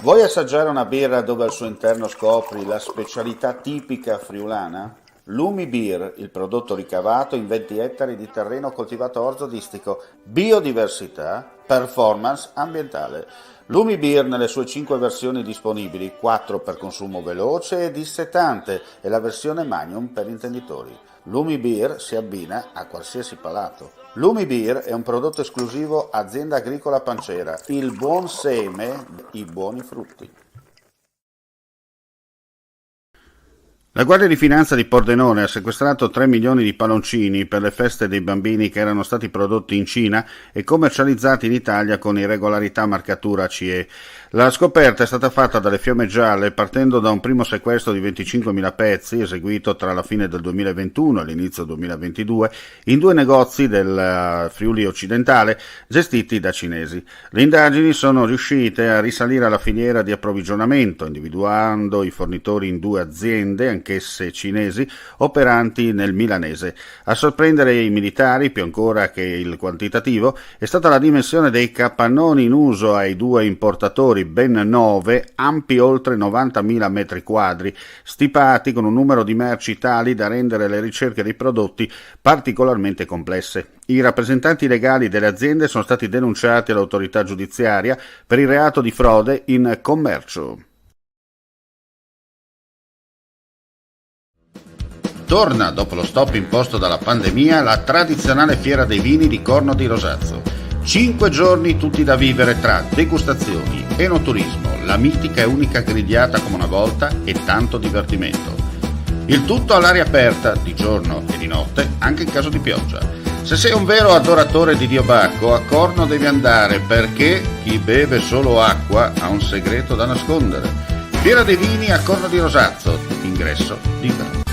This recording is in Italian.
Vuoi assaggiare una birra dove al suo interno scopri la specialità tipica friulana? Lumi Beer, il prodotto ricavato in 20 ettari di terreno coltivato orzo-distico, biodiversità, performance ambientale. Lumi Beer nelle sue 5 versioni disponibili, 4 per consumo veloce e dissetante e la versione Magnum per intenditori. Lumi Beer si abbina a qualsiasi palato. Lumi Beer è un prodotto esclusivo Azienda Agricola Pancera, il buon seme, i buoni frutti. La Guardia di Finanza di Pordenone ha sequestrato 3 milioni di palloncini per le feste dei bambini che erano stati prodotti in Cina e commercializzati in Italia con irregolarità marcatura CE. La scoperta è stata fatta dalle Fiamme Gialle partendo da un primo sequestro di 25.000 pezzi eseguito tra la fine del 2021 e l'inizio 2022 in 2 negozi del Friuli occidentale gestiti da cinesi. Le indagini sono riuscite a risalire alla filiera di approvvigionamento, individuando i fornitori in 2 aziende, anch'esse cinesi, operanti nel milanese. A sorprendere i militari, più ancora che il quantitativo, è stata la dimensione dei capannoni in uso ai 2 importatori, ben 9, ampi oltre 90.000 metri quadri, stipati con un numero di merci tali da rendere le ricerche dei prodotti particolarmente complesse. I rappresentanti legali delle aziende sono stati denunciati all'autorità giudiziaria per il reato di frode in commercio. Torna, dopo lo stop imposto dalla pandemia, la tradizionale fiera dei vini di Corno di Rosazzo. 5 giorni tutti da vivere tra degustazioni, enoturismo, la mitica e unica grigliata come una volta e tanto divertimento. Il tutto all'aria aperta, di giorno e di notte, anche in caso di pioggia. Se sei un vero adoratore di Dio Bacco, a Corno devi andare perché chi beve solo acqua ha un segreto da nascondere. Fiera dei vini a Corno di Rosazzo, ingresso libero.